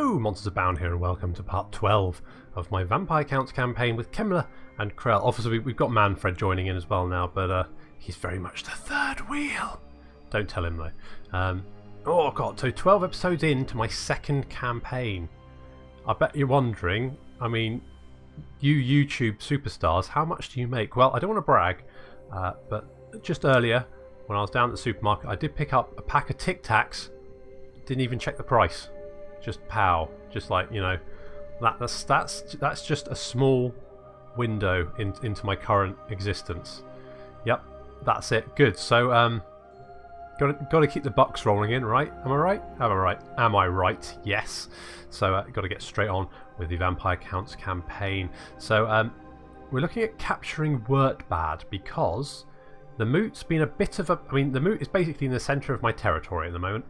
Hello, Monsters Abound here, and welcome to part 12 of my Vampire Counts campaign with Kemmler and Krell. Obviously, we've got Manfred joining in as well now, but he's very much the third wheel. Don't tell him though. Oh god, so 12 episodes into my second campaign. I bet you're wondering, I mean, you YouTube superstars, how much do you make? Well, I don't want to brag, but just earlier, when I was down at the supermarket, I did pick up a pack of Tic Tacs. Didn't even check the price. Just pow. Just like, you know, that's just a small window into my current existence. Yep, that's it. Good. So got to keep the bucks rolling in, right? Am I right? Am I right? Yes. So got to get straight on with the Vampire Counts campaign. So we're looking at capturing Wurtbad because the Moot's been a bit of a... I mean, the Moot is basically in the centre of my territory at the moment.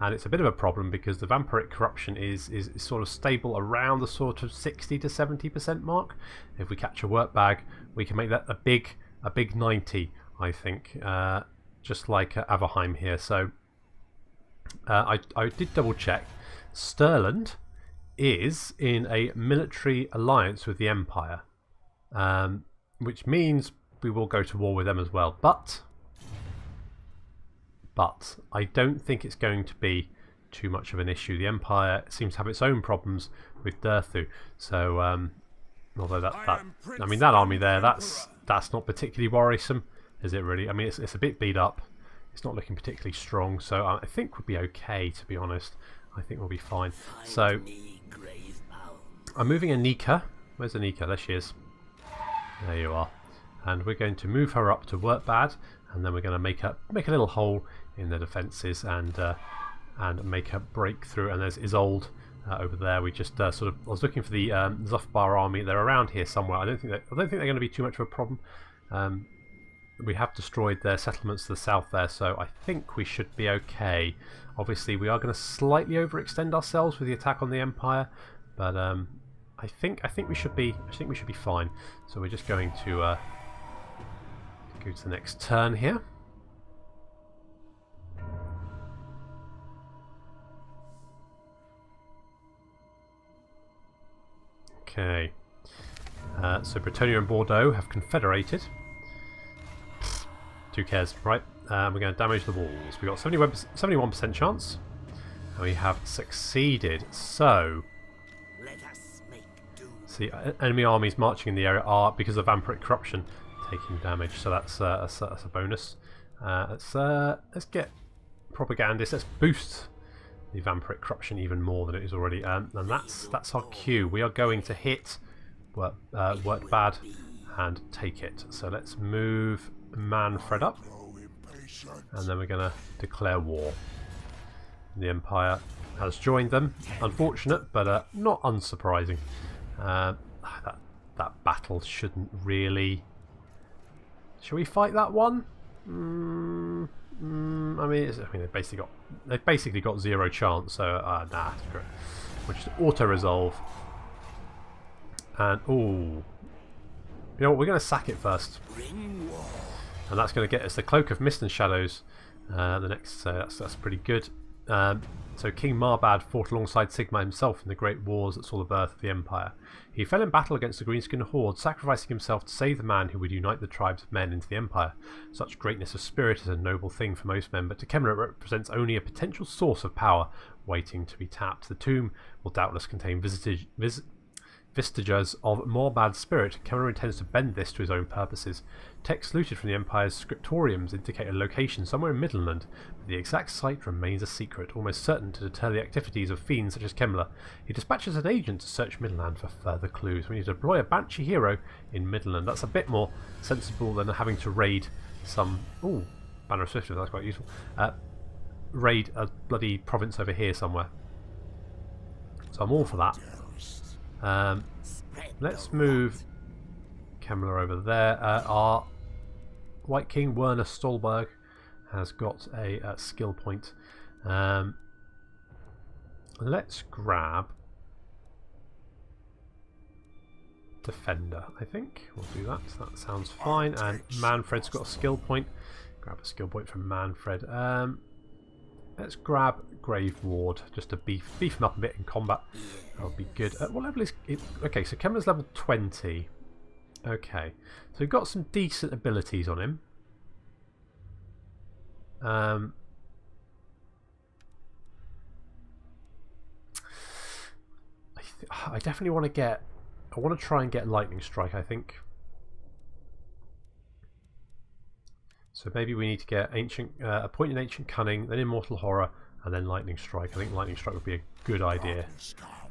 And it's a bit of a problem because the vampiric corruption is sort of stable around the sort of 60 to 70% mark. If we catch a Wurtbag, we can make that a big 90, I think, just like Averheim here. So I did double check. Stirland is in a military alliance with the Empire, which means we will go to war with them as well. But I don't think it's going to be too much of an issue. The Empire seems to have its own problems with Durthu, so although I mean that army there, that's not particularly worrisome, is it really? I mean it's a bit beat up. It's not looking particularly strong, so I think we'll be okay, to be honest. I think we'll be fine. So I'm moving Anika. Where's Anika? There she is. There you are. And we're going to move her up to Wurtbad, and then we're going to make a little hole in the defences and make a breakthrough. And there's Isolde over there. We just sort of... I was looking for the Zufbar army. They're around here somewhere. I don't think they're going to be too much of a problem. We have destroyed their settlements to the south there, so I think we should be okay. Obviously, we are going to slightly overextend ourselves with the attack on the Empire, but I think we should be fine. So we're just going to go to the next turn here. Okay. So Bretonia and Bordeaux have confederated. Who cares, right? We're going to damage the walls. We've got 71% chance. And we have succeeded. So, see, enemy armies marching in the area are, because of vampiric corruption, taking damage. So that's a bonus. Let's get propagandists. Let's boost the vampiric corruption even more than it is already. And that's our cue. We are going to hit Wurtbad and take it. So let's move Manfred up, and then we're going to declare war. The Empire has joined them. Unfortunate, but not unsurprising. That battle shouldn't really... Shall we fight that one? I mean, they've basically got zero chance. So nah, we'll just auto resolve. And you know what? We're going to sack it first. And that's going to get us the Cloak of Mist and Shadows. The next, that's pretty good. So King Marbad fought alongside Sigmar himself in the great wars that saw the birth of the Empire. He fell in battle against the Greenskin Horde, sacrificing himself to save the man who would unite the tribes of men into the Empire. Such greatness of spirit is a noble thing for most men, but to Kemmler it represents only a potential source of power waiting to be tapped. The tomb will doubtless contain vestiges of Morbad's spirit. Kemmler intends to bend this to his own purposes. Texts looted from the Empire's scriptoriums indicate a location somewhere in Middenland, but the exact site remains a secret, almost certain to deter the activities of fiends such as Kemmler. He dispatches an agent to search Middenland for further clues. We need to deploy a Banshee hero in Middenland. That's a bit more sensible than having to raid some... Ooh, Banner of Swiftness, that's quite useful. Raid a bloody province over here somewhere. So I'm all for that. Let's move Kemmler over there. Our White King Werner Stolberg has got a skill point. Let's grab Defender, I think. We'll do that. That sounds fine. And Manfred's got a skill point. Grab a skill point from Manfred. Let's grab Grave Ward just to beef him up a bit in combat. That would be good. What level is it? Okay, so Kemmler's level 20. Okay, so we've got some decent abilities on him. I definitely want to get. I want to try and get Lightning Strike, I think. So maybe we need to get a point in Ancient Cunning, then Immortal Horror, and then Lightning Strike. I think Lightning Strike would be a good idea.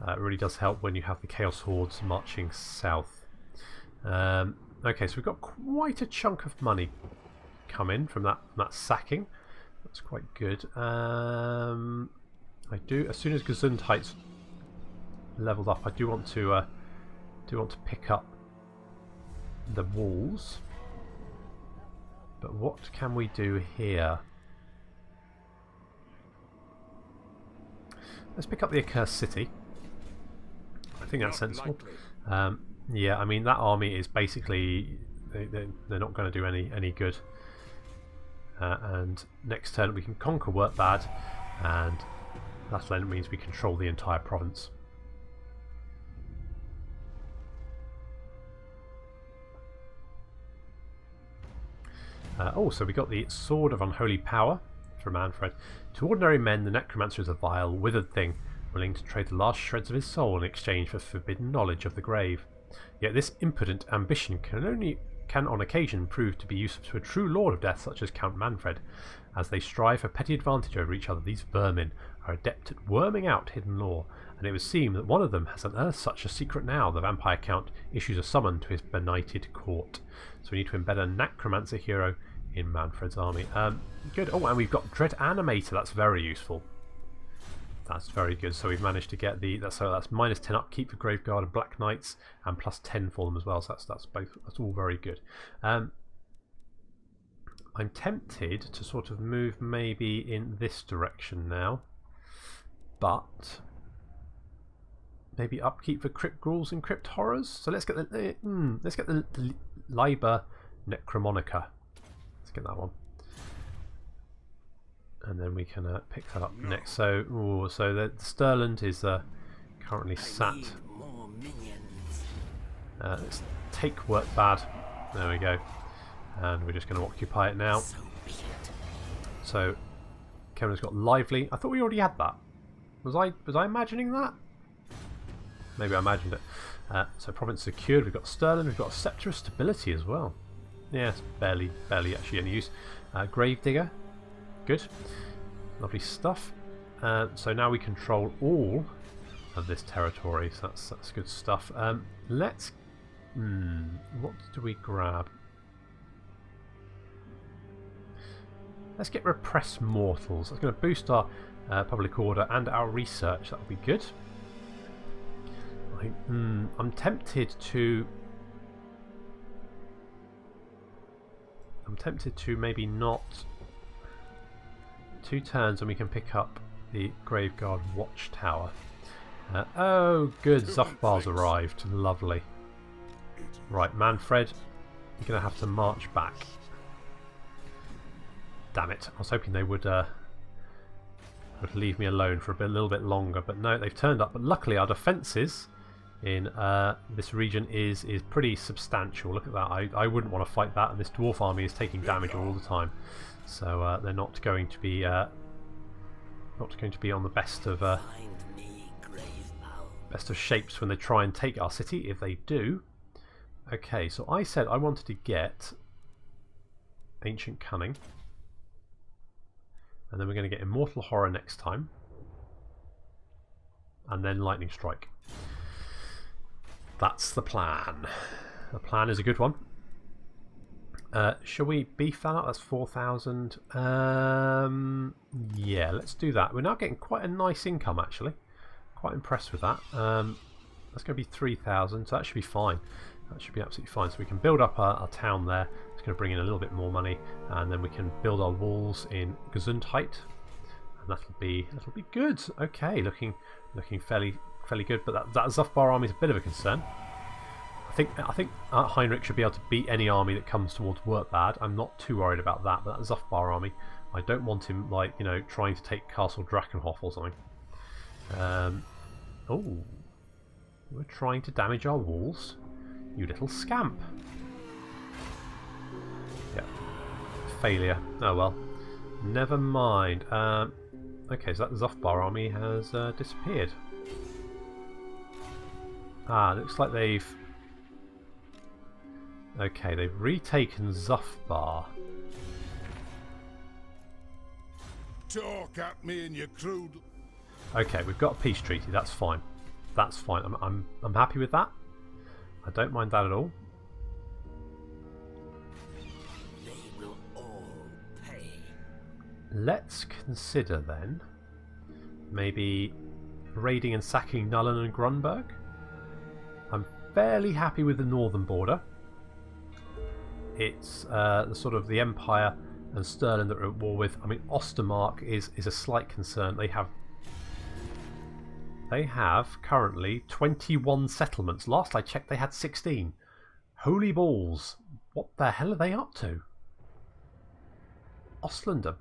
It really does help when you have the Chaos Hordes marching south. Okay, so we've got quite a chunk of money come in from that sacking. That's quite good. I do, as soon as Gesundheit's leveled up, I do want to pick up the walls. But what can we do here? Let's pick up the Accursed City. I think that's sensible. Yeah, I mean that army is basically they're not going to do any good. And next turn we can conquer Work Bad, and that then means we control the entire province. So we got the Sword of Unholy Power from Manfred. To ordinary men, the necromancer is a vile, withered thing, willing to trade the last shreds of his soul in exchange for forbidden knowledge of the grave. Yet this impotent ambition can on occasion prove to be useful to a true lord of death such as Count Manfred. As they strive for petty advantage over each other, these vermin are adept at worming out hidden lore, and it would seem that one of them has unearthed such a secret now. The vampire count issues a summon to his benighted court. So we need to embed a necromancer hero in Manfred's army. Good. Oh, and we've got Dread Animator. That's very useful. That's very good. So we've managed to get that's -10 upkeep for Graveguard and Black Knights, and +10 for them as well. So that's all very good. I'm tempted to sort of move maybe in this direction now, but maybe upkeep for Crypt Ghouls and Crypt Horrors. So let's get the Liber Necromonica. Let's get that one, and then we can pick that up next. So, the Stirland is currently sat. Let's take Work Bad. There we go, and we're just going to occupy it now. So, Kemmler's got Lively. I thought we already had that. Was I imagining that? Maybe I imagined it. So province secured. We've got Stirland. We've got Sceptre of Stability as well. Yeah, it's barely actually any use. Gravedigger. Good. Lovely stuff. So now we control all of this territory. So that's good stuff. Let's. What do we grab? Let's get Repress Mortals. That's going to boost our public order and our research. That would be good. I'm tempted to maybe not 2 turns, and we can pick up the Graveguard Watchtower. Oh, good. Zuffbar's arrived. Lovely. Right, Manfred, you're going to have to march back. Damn it. I was hoping they would leave me alone for a little bit longer, but no, they've turned up. But luckily our defences in this region is pretty substantial. Look at that. I wouldn't want to fight that, and this dwarf army is taking damage all the time. So they're not going to be on the best of shapes when they try and take our city, if they do. Okay, so I said I wanted to get Ancient Cunning, and then we're going to get Immortal Horror next time, and then Lightning Strike. That's the plan. The plan is a good one. Shall we beef that up? That's 4,000. Yeah, let's do that. We're now getting quite a nice income, actually. Quite impressed with that. That's going to be 3,000, so that should be fine. That should be absolutely fine. So we can build up our town there. It's going to bring in a little bit more money, and then we can build our walls in Gesundheit, and that'll be good. Okay, looking fairly good. But that Zuffbar army is a bit of a concern. I think Heinrich should be able to beat any army that comes towards Work Bad. I'm not too worried about that, but that Zuffbar army I don't want him, like, you know, trying to take Castle Drakenhof or something. Oh, we're trying to damage our walls, you little scamp. Yeah, failure. Oh well, never mind. Okay, so that Zufbar army has disappeared. Ah, looks like they've... Okay, they've retaken Zufbar. Talk at me in your crude. Okay, we've got a peace treaty. That's fine. That's fine. I'm happy with that. I don't mind that at all. They will all pay. Let's consider then maybe raiding and sacking Nullen and Grunberg. I'm fairly happy with the northern border. It's the sort of the Empire and Stirland that are at war with. I mean, Ostermark is a slight concern. They have currently 21 settlements. Last I checked, they had 16. Holy balls! What the hell are they up to? Ostlander,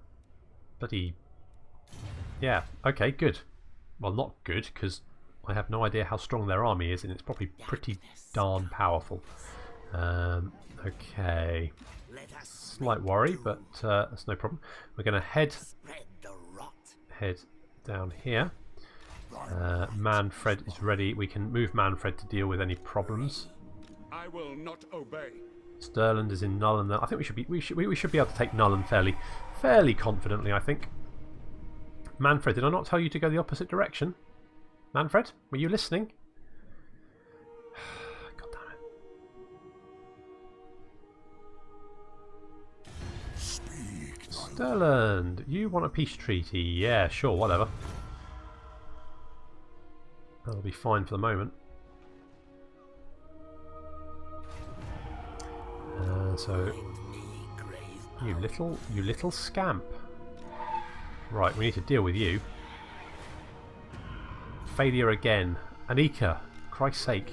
bloody yeah. Okay, good. Well, not good because I have no idea how strong their army is, and it's probably pretty darn powerful. Okay. Slight worry, but that's no problem. We're going to head down here. Manfred is ready. We can move Manfred to deal with any problems. I will not obey. Stirland is in Nullen. I think we should be able to take Nullen fairly confidently. I think. Manfred, did I not tell you to go the opposite direction? Manfred, were you listening? God damn it. Speak. Stirland, you want a peace treaty? Yeah, sure, whatever. That'll be fine for the moment. So, you little scamp. Right, we need to deal with you. Failure again. Anika, Christ's sake.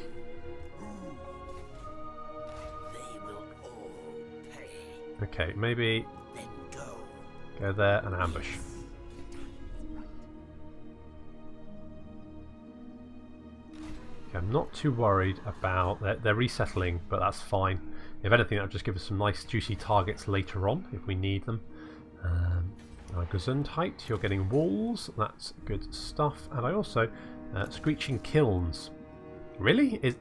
They will all pay. Okay, maybe Then go there and ambush. Okay, I'm not too worried about... They're resettling, but that's fine. If anything, that'll just give us some nice juicy targets later on, if we need them. Gesundheit, you're getting walls. That's good stuff. And I also... screeching kilns. Really?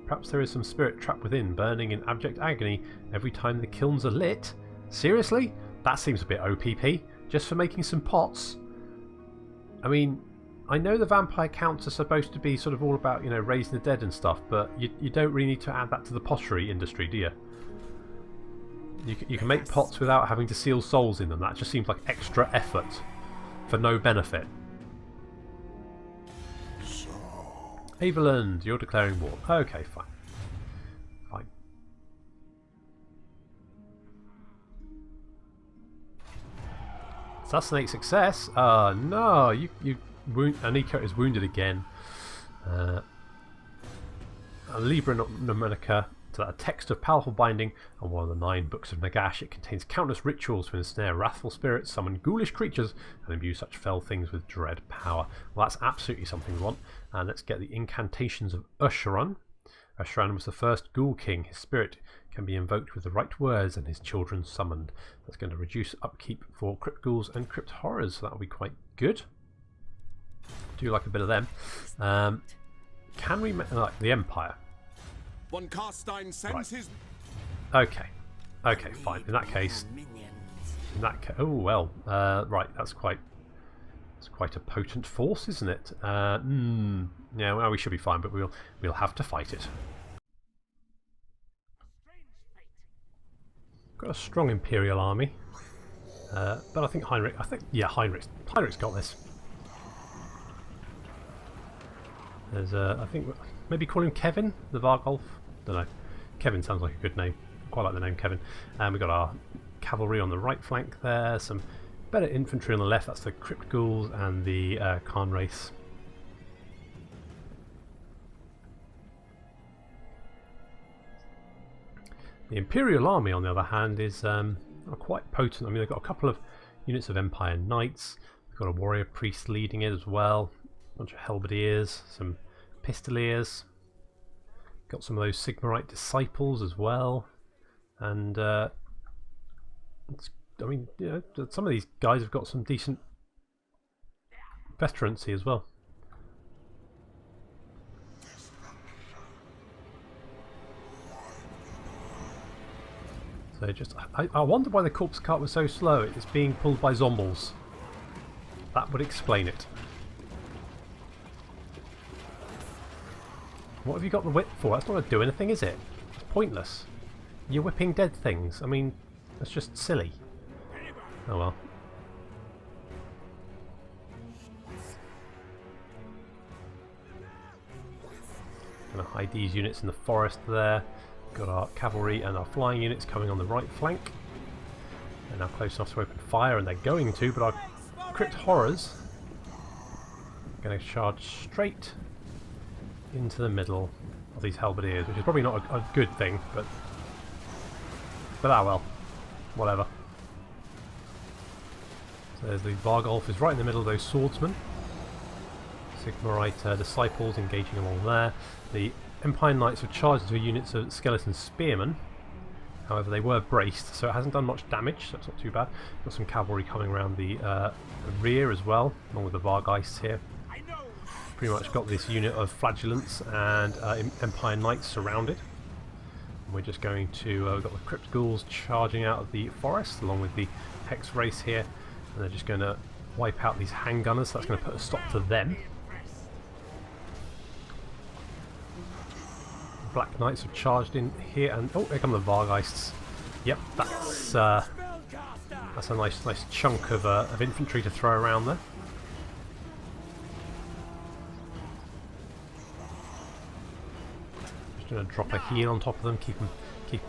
Perhaps there is some spirit trapped within, burning in abject agony every time the kilns are lit? Seriously? That seems a bit OPP. Just for making some pots? I mean... I know the vampire counts are supposed to be sort of all about, you know, raising the dead and stuff, but you don't really need to add that to the pottery industry, do you? You can make pots without having to seal souls in them. That just seems like extra effort for no benefit. So, Aveland, you're declaring war. Okay, fine. Fine. Assassinate success? No, Anika is wounded again. Libra Nomenica, a text of powerful binding on one of the 9 books of Nagash. It contains countless rituals to ensnare wrathful spirits, summon ghoulish creatures, and imbue such fell things with dread power. Well, that's absolutely something we want. And let's get the incantations of Usharan. Usharan was the first ghoul king. His spirit can be invoked with the right words and his children summoned. That's going to reduce upkeep for crypt ghouls and crypt horrors, so that'll be quite good. Do like a bit of them. Can we make like the Empire? one Carstein sends his. Okay, fine. In that case, oh well. Right, that's quite a potent force, isn't it? Yeah, well, we should be fine, but we'll have to fight it. Got a strong Imperial army, but I think Heinrich's got this. There's I think maybe call him Kevin the Vargolf. Don't know. Kevin sounds like a good name. Quite like the name Kevin. And we've got our cavalry on the right flank there. Some better infantry on the left. That's the Crypt Ghouls and the Khan race. The Imperial army, on the other hand, is quite potent. I mean, they've got a couple of units of Empire Knights. We've got a warrior priest leading it as well. A bunch of halberdiers, some pistoliers. Got some of those Sigmarite disciples as well. And I mean, you know, some of these guys have got some decent veterancy as well. So just, I wonder why the corpse cart was so slow. It's being pulled by zombies. That would explain it. What have you got the whip for? That's not going to do anything, is it? It's pointless. You're whipping dead things. I mean, that's just silly. Oh well. Gonna hide these units in the forest there. Got our cavalry and our flying units coming on the right flank. They're now close enough to open fire, and they're going to, but our crypt horrors are going to charge straight into the middle of these halberdiers, which is probably not a good thing, but ah well, whatever. So there's the Vargolf is right in the middle of those swordsmen. Sigmarite disciples engaging along there. The Empire Knights have charged into units of skeleton spearmen. However, they were braced, so it hasn't done much damage, so it's not too bad. Got some cavalry coming around the rear as well, along with the Vargeists here. Pretty much got this unit of flagellants and Empire Knights surrounded. And we're just going to, we've got the Crypt Ghouls charging out of the forest, along with the Hex race here. And they're just going to wipe out these handgunners, so that's going to put a stop to them. Black Knights have charged in here, and oh, here come the Vargeists. Yep, that's a nice chunk of infantry to throw around there. Just going to drop a heal on top of them, keep them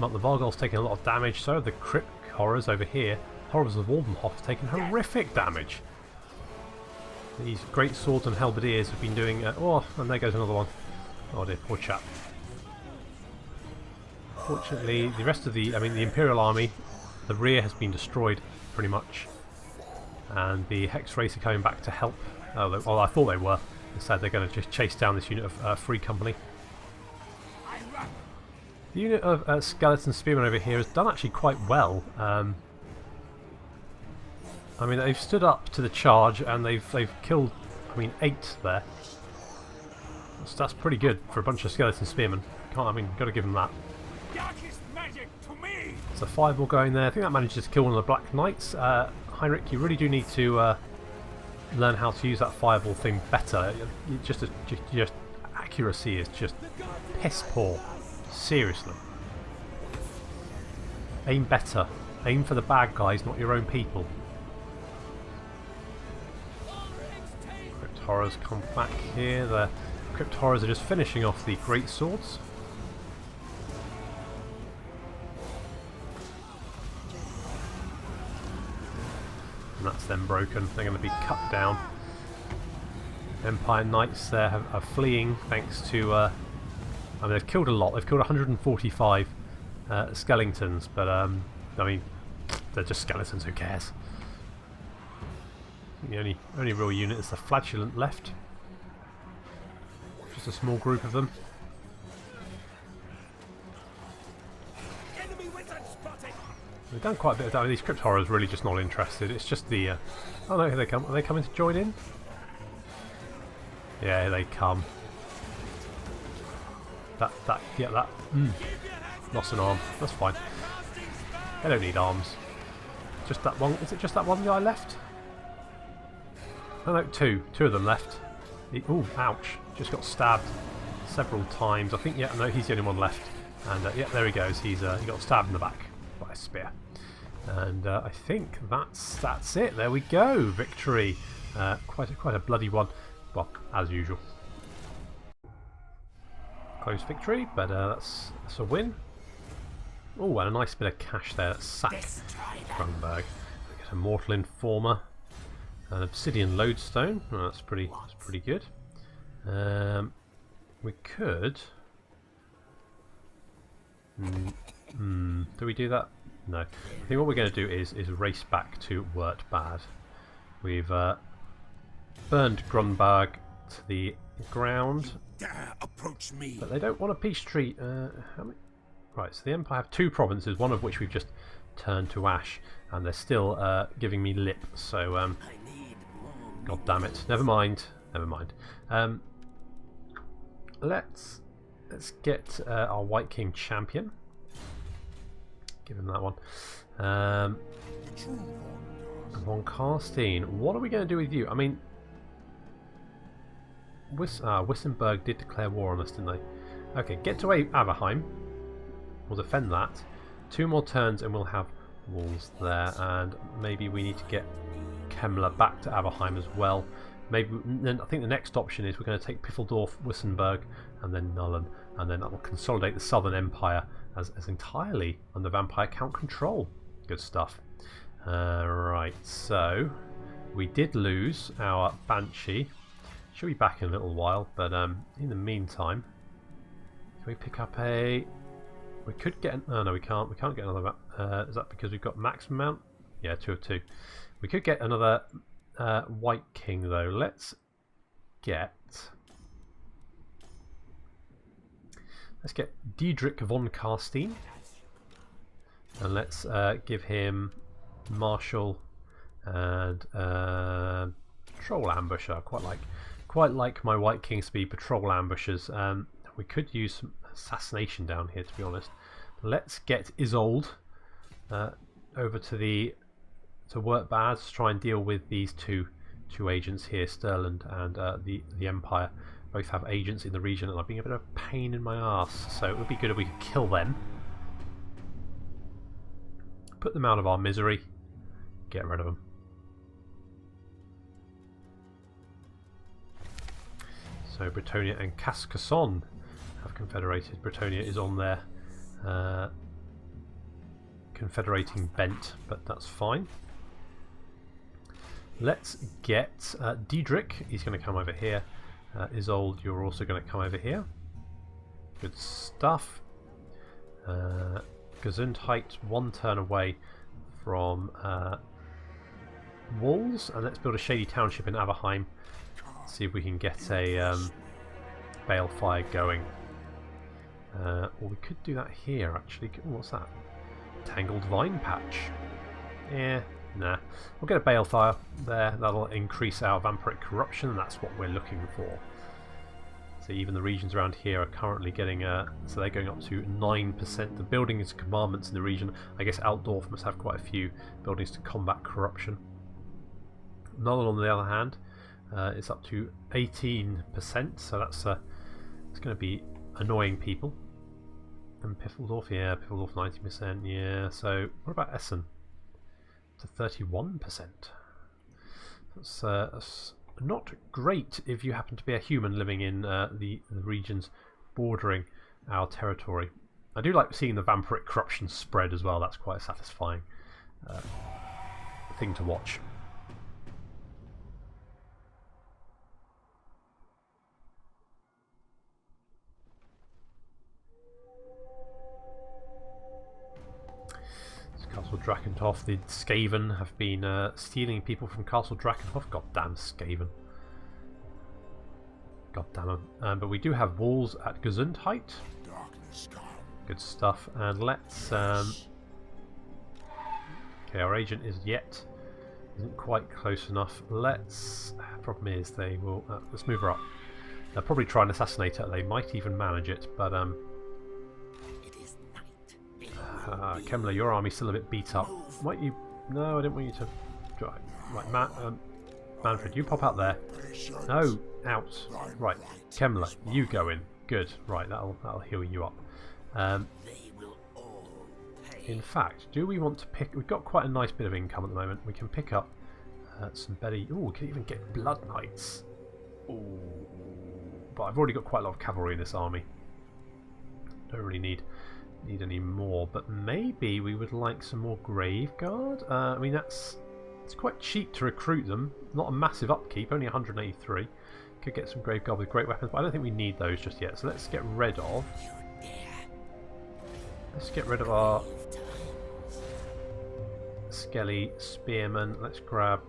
up. The Vargol's taking a lot of damage, so the Crypt Horrors over here. Horrors of Waldenhof have taken horrific damage. These great swords and halberdiers have been doing. Oh, and there goes another one. Oh dear, poor chap. Fortunately, the rest of the Imperial Army, the rear has been destroyed pretty much, and the Hex race are coming back to help. Well, I thought they were. Instead, they're going to just chase down this unit of Free Company. The unit of Skeleton Spearmen over here has done actually quite well. I mean, they've stood up to the charge, and they've killed, 8 there. That's pretty good for a bunch of Skeleton Spearmen. Got to give them that. So 5 more going there. I think that manages to kill one of the Black Knights. Heinrich, you really do need to learn how to use that fireball thing better. Just accuracy is just piss poor. Seriously. Aim better. Aim for the bad guys, not your own people. Crypt Horrors come back here. The Crypt Horrors are just finishing off the Great Swords. And that's them broken. They're going to be cut down. Empire Knights there are fleeing thanks to... they've killed a lot. They've killed 145 skeletons, but they're just skeletons. Who cares? The only real unit is the Flagellant left. Just a small group of them. They've done quite a bit of damage. These Crypt Horrors really just not interested. It's just the... oh no, here they come. Are they coming to join in? Yeah, here they come. That. Lost an arm. That's fine. They don't need arms. Just that one. Is it just that one guy left? Oh no, two. Two of them left. Ooh, ouch. Just got stabbed several times. I think, yeah, no, he's the only one left. And yeah, there he goes. He got stabbed in the back by a spear. And I think that's it. There we go. Victory. Quite a bloody one. Well, as usual. Close victory, but that's a win. Oh, and a nice bit of cash there. That's sack. Kronberg. We get a Mortal Informer, an Obsidian Lodestone. Oh, that's pretty good. We could. Do we do that? No. I think what we're going to do is race back to Wurtbad. We've burned Grunberg to the ground. Dare approach me. But they don't want a peace treaty. How many? Right, so the Empire have 2 provinces, one of which we've just turned to ash, and they're still giving me lip. So, I need more God damn it. Never mind. Never mind. Let's get our White King champion. Give him that one. Von Karstein. What are we going to do with you? I mean, Wissenberg did declare war on us, didn't they? Okay, get to Averheim. We'll defend that. 2 more turns and we'll have walls there. And maybe we need to get Kemmler back to Averheim as well. Maybe then I think the next option is we're going to take Piffeldorf, Wissenberg, and then Nullen, and then that will consolidate the Southern Empire as entirely under Vampire Count control. Good stuff. Right, so we did lose our Banshee. She'll be back in a little while, but in the meantime, can we pick up a? We could get. Oh no, we can't. We can't get another. Is that because we've got maximum amount? Yeah, 2 of 2. We could get another. White King though. Let's get Diedrich von Karstein, and let's give him Marshal and Patrol Ambusher. Quite like my White King speed Patrol Ambushers. We could use some assassination down here, to be honest. Let's get Isolde over to Wurtbad to try and deal with these two agents here, Stirland and the Empire. Both have agents in the region and are being a bit of a pain in my arse. So it would be good if we could kill them, put them out of our misery, get rid of them. So Bretonia and Cascasson have confederated. Bretonia is on their confederating bent, but that's fine. Let's get Diedrich. He's going to come over here. Isolde, you're also going to come over here. Good stuff. Gesundheit, 1 turn away from walls. And let's build a shady township in Averheim. See if we can get a balefire going. Or we could do that here, actually. Ooh, what's that? Tangled Vine Patch. Yeah. Nah, we'll get a balefire there. That'll increase our vampiric corruption, and that's what we're looking for. So even the regions around here are currently getting so they're going up to 9%. The buildings and commandments in the region. I guess Altdorf must have quite a few buildings to combat corruption. Nullen, on the other hand, is up to 18%. So that's it's going to be annoying people. And Piffeldorf, yeah, Piffeldorf 90%. Yeah. So what about Essen? To 31%. That's not great if you happen to be a human living in the regions bordering our territory. I do like seeing the vampiric corruption spread as well. That's quite a satisfying thing to watch. Castle Drakenhof, the Skaven have been stealing people from Castle Drakenhof. Goddamn Skaven. Goddamn them. But we do have walls at Gesundheit. Good stuff. And let's... okay, our agent isn't quite close enough. Let's... problem is they will... let's move her up. They'll probably try and assassinate her. They might even manage it, but... Kemmler, your army's still a bit beat up. Might you... No, I didn't want you to... Right, Manfred, you pop out there. No, out. Right, Kemmler, you go in. Good. Right, that'll heal you up. In fact, do we want to pick... We've got quite a nice bit of income at the moment. We can pick up some better... Ooh, we can even get Blood Knights. Ooh. But I've already got quite a lot of cavalry in this army. Don't really need any more, but maybe we would like some more Grave Guard. I mean, it's quite cheap to recruit them, not a massive upkeep, only 183. Could get some Grave Guard with great weapons, but I don't think we need those just yet. So let's get rid of our Skelly Spearmen. Let's grab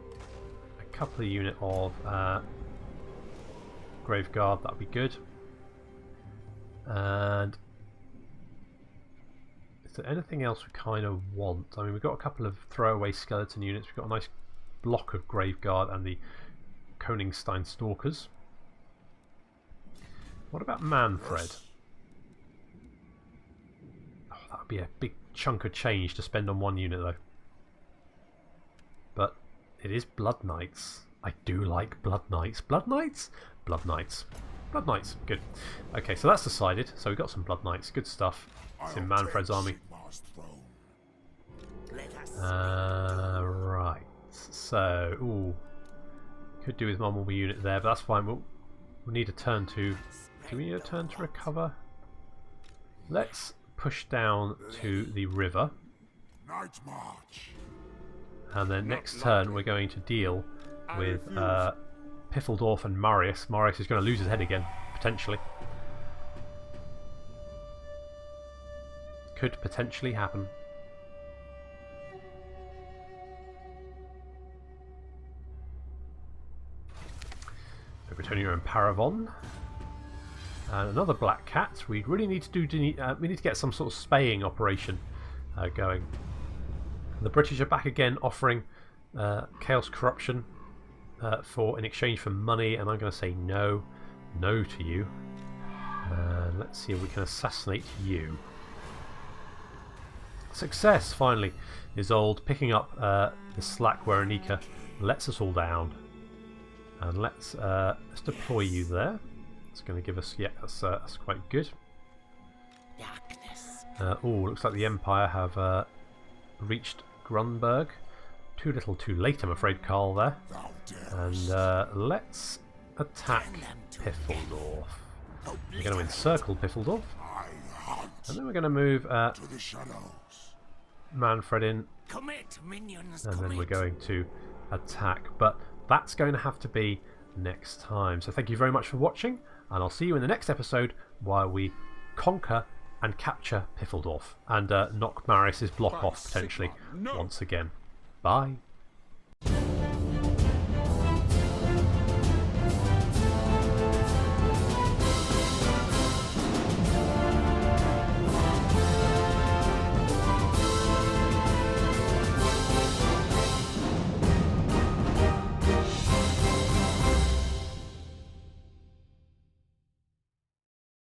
a couple of units of Graveguard, that'd be good. And is there anything else we kind of want? I mean, we've got a couple of throwaway skeleton units. We've got a nice block of Graveguard and the Koningstein Stalkers. What about Manfred? Oh, that would be a big chunk of change to spend on one unit though. But it is Blood Knights. I do like Blood Knights. Blood Knights? Blood Knights. Blood Knights. Good. Okay, so that's decided. So we've got some Blood Knights. Good stuff. It's in Manfred's army. Right. So, ooh. Could do with one more unit there, but that's fine. We'll need a turn to... Do we need a turn to recover? Let's push down to the river. Night march. And then next turn we're going to deal with Piffledorf and Marius. Marius is going to lose his head again, potentially. Could potentially happen. So Britannia and Paravon. And another black cat. We really need to we need to get some sort of spaying operation going. The British are back again, offering Chaos Corruption in exchange for money, and I'm going to say no to you. Let's see if we can assassinate you. Success, finally. Isolde picking up the slack where Anika lets us all down. And let's deploy you there. It's going to give us, yeah, that's quite good. Oh, looks like the Empire have reached Grunberg. Too little too late, I'm afraid, Carl, there. And let's attack Piffledorf. We're going to encircle Piffledorf. And then we're going to move Manfred in. And then we're going to attack. But that's going to have to be next time. So thank you very much for watching. And I'll see you in the next episode while we conquer and capture Piffledorf and knock Marius's block off potentially once again. Bye.